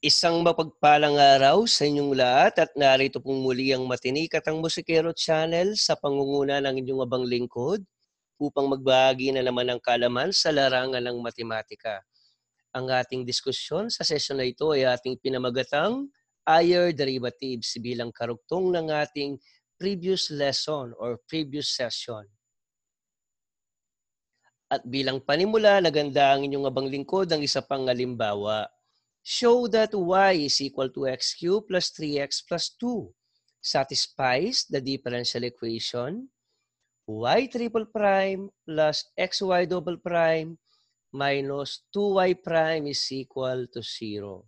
Isang mapagpalang araw sa inyong lahat at narito pong muli ang Matinik at ang Musikero Channel sa pangunguna ng inyong abang lingkod upang magbahagi na naman ng kaalaman sa larangan ng matematika. Ang ating diskusyon sa sesyon na ito ay ating pinamagatang higher derivatives bilang karugtong ng ating previous lesson or previous session. At bilang panimula, naganda ang inyong abang lingkod ang isa pang halimbawa. Show that y is equal to x cubed plus 3x plus 2 satisfies the differential equation y triple prime plus xy double prime minus 2y prime is equal to 0.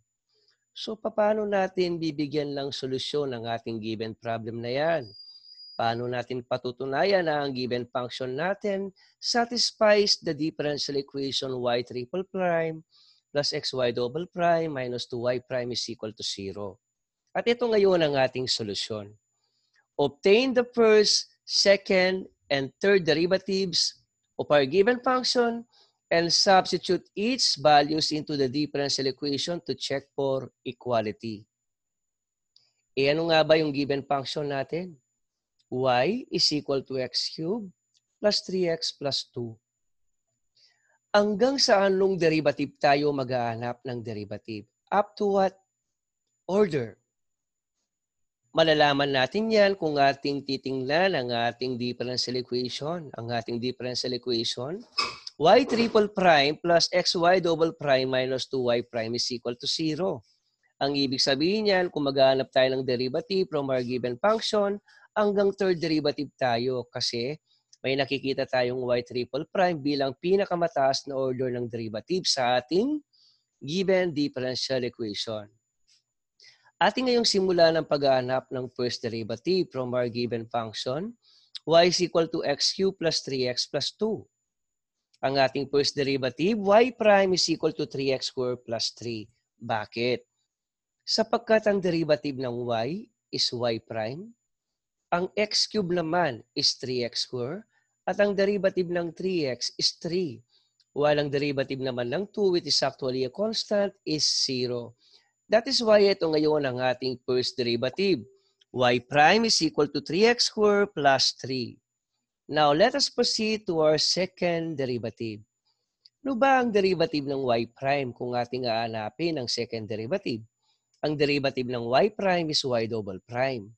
So, paano natin bibigyan ng solusyon ang ating given problem na yan? Paano natin patutunayan na ang given function natin satisfies the differential equation y triple prime plus xy double prime minus 2y prime is equal to 0. At ito ngayon ang ating solusyon. Obtain the first, second, and third derivatives of our given function and substitute each values into the differential equation to check for equality. E ano nga ba yung given function natin? Y is equal to x cubed plus 3x plus 2. Hanggang sa anong derivative tayo maghahanap ng derivative? Up to what order? Malalaman natin yan kung ating titingnan ang ating differential equation. Ang ating differential equation, y triple prime plus xy double prime minus 2y prime is equal to 0. Ang ibig sabihin yan, kung maghahanap tayo ng derivative from our given function, hanggang third derivative tayo kasi may nakikita tayong y triple prime bilang pinakamataas na order ng derivative sa ating given differential equation. Ating ngayong simula ng paghahanap ng first derivative from our given function, y is equal to x cubed plus 3x plus 2. Ang ating first derivative, y prime is equal to 3x squared plus 3. Bakit? Sapagkat ang derivative ng y is y prime, ang x cube naman is 3x squared, at ang derivative ng 3x is 3. While ang derivative naman ng 2, which is actually a constant, is 0. That is why ito ngayon ang ating first derivative. Y prime is equal to 3x squared plus 3. Now, let us proceed to our second derivative. Ano ba ang derivative ng y prime kung ating aanapin ang second derivative? Ang derivative ng y prime is y double prime.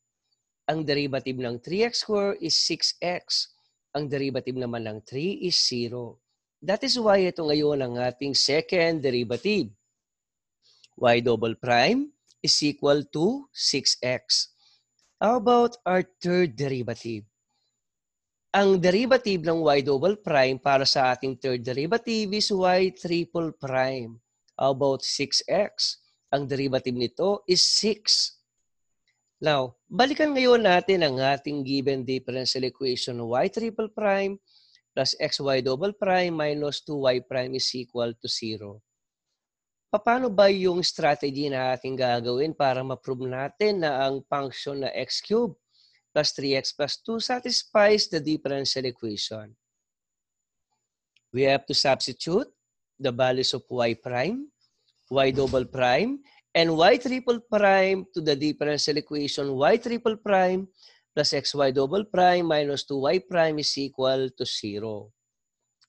Ang derivative ng 3x squared is 6x. Ang derivative naman ng 3 is 0. That is why ito ngayon ang ating second derivative. Y double prime is equal to 6x. How about our third derivative? Ang derivative ng y double prime para sa ating third derivative is y triple prime. How about 6x? Ang derivative nito is 6. Now, balikan ngayon natin ang ating given differential equation y triple prime plus xy double prime minus 2y prime is equal to 0. Paano ba yung strategy na ating gagawin para ma-prove natin na ang function na x cubed plus 3x plus 2 satisfies the differential equation? We have to substitute the values of y prime, y double prime, and y triple prime to the differential equation y triple prime plus xy double prime minus 2y prime is equal to 0.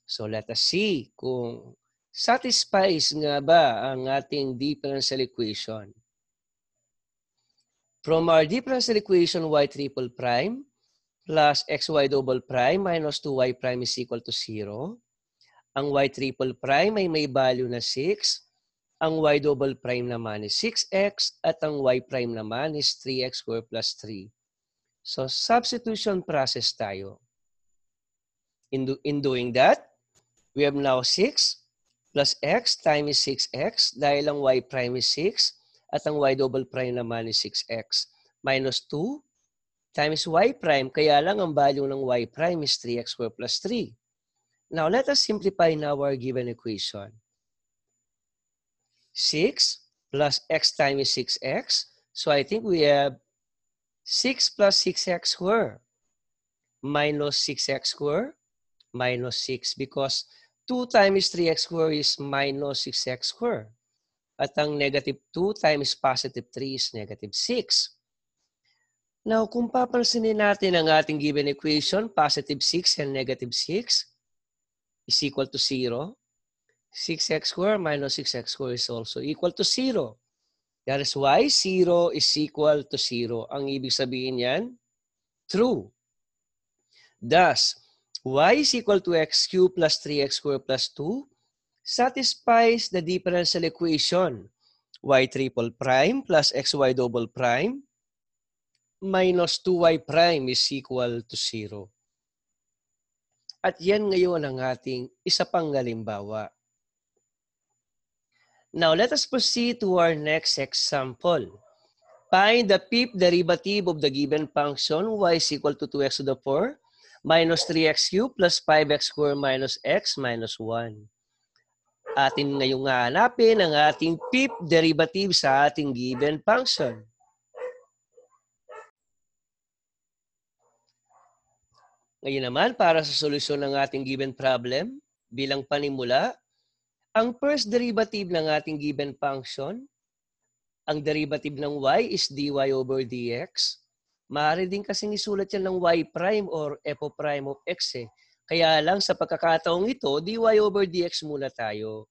So let us see kung satisfies nga ba ang ating differential equation. From our differential equation y triple prime plus xy double prime minus 2y prime is equal to 0, ang y triple prime ay may value na 6, ang y double prime naman is 6x, at ang y prime naman is 3x squared plus 3. So, substitution process tayo. In doing that, we have now 6 plus x times 6x dahil ang y prime is 6 at ang y double prime naman is 6x minus 2 times y prime, kaya lang ang value ng y prime is 3x squared plus 3. Now, let us simplify now our given equation. 6 plus x times 6x. So I think we have 6 plus 6x squared minus 6x squared minus 6 because 2 times 3x squared is minus 6x squared. At ang negative 2 times positive 3 is negative 6. Now, kung papansinin natin ang ating given equation, positive 6 and negative 6 is equal to 0. 6x squared minus 6x squared is also equal to 0. That is why 0 is equal to 0. Ang ibig sabihin yan, true. Thus, y is equal to x cubed plus 3x squared plus 2 satisfies the differential equation y triple prime plus xy double prime minus 2y prime is equal to 0. At yan ngayon ang ating isa pang halimbawa. Now, let us proceed to our next example. Find the fifth derivative of the given function y is equal to 2x to the 4 minus 3x cubed plus 5x squared minus x minus 1. Atin ngayong hahanapin ang ating fifth derivative sa ating given function. Ngayon naman, para sa solusyon ng ating given problem, bilang panimula, ang first derivative ng ating given function, ang derivative ng y is dy over dx. Maaari din kasing isulat yan ng y prime or f prime of x eh. Kaya lang sa pagkakataong ito, dy over dx muna tayo.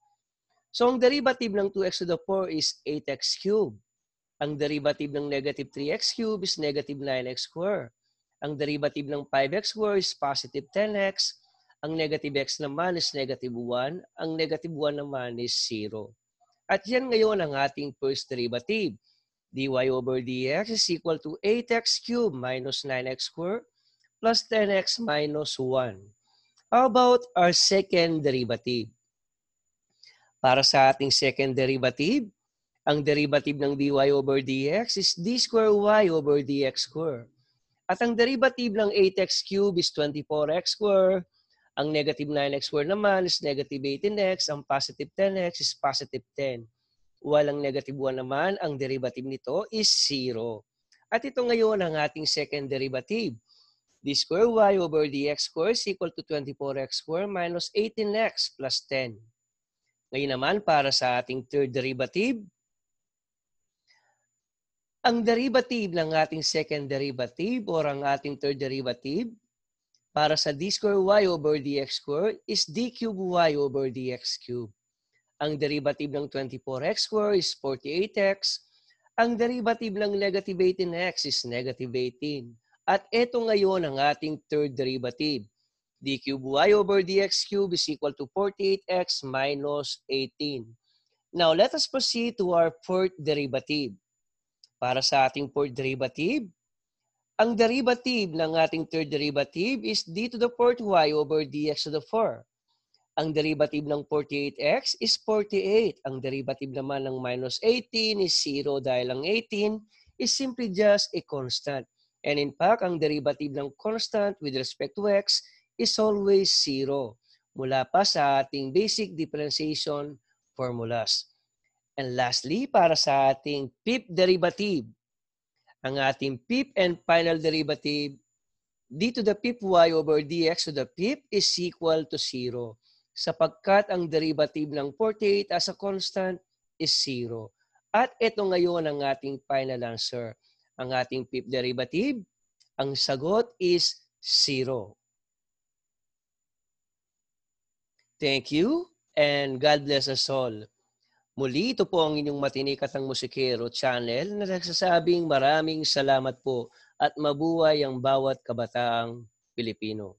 So ang derivative ng 2x to the 4 is 8x cubed. Ang derivative ng negative 3x cubed is negative 9x squared. Ang derivative ng 5x squared is positive 10x. Ang negative x naman is negative 1. Ang negative 1 naman is 0. At yan ngayon ang ating first derivative. dy over dx is equal to 8x cubed minus 9x squared plus 10x minus 1. How about our second derivative? Para sa ating second derivative, ang derivative ng dy over dx is d square y over dx square. At ang derivative ng 8x cubed is 24x square. Ang negative 9x square naman is negative 18x. Ang positive 10x is positive 10. Walang negative 1 naman, ang derivative nito is 0. At ito ngayon ang ating second derivative. d square y over dx square is equal to 24x square minus 18x plus 10. Ngayon naman, para sa ating third derivative, ang derivative ng ating second derivative or ang ating third derivative para sa d square y over dx square is d cube y over dx cube. Ang derivative ng 24x square is 48x. Ang derivative ng negative 18x is negative 18. At ito ngayon ang ating third derivative. d cube y over dx cube is equal to 48x minus 18. Now, let us proceed to our fourth derivative. Para sa ating fourth derivative, ang derivative ng ating third derivative is d to the fourth y over dx to the 4. Ang derivative ng 48x is 48. Ang derivative naman ng minus 18 is 0 dahil ang 18 is simply just a constant. And in fact, ang derivative ng constant with respect to x is always 0 mula pa sa ating basic differentiation formulas. And lastly, para sa ating fifth derivative, ang ating fifth and final derivative, d to the fifth y over dx to the fifth is equal to 0 sapagkat ang derivative ng 48 as a constant is 0. At ito ngayon ang ating final answer. Ang ating fifth derivative, ang sagot is 0. Thank you and God bless us all. Muli, ito po ang inyong Matinikatang Musikero channel na nagsasabing maraming salamat po at mabuhay ang bawat kabataang Pilipino.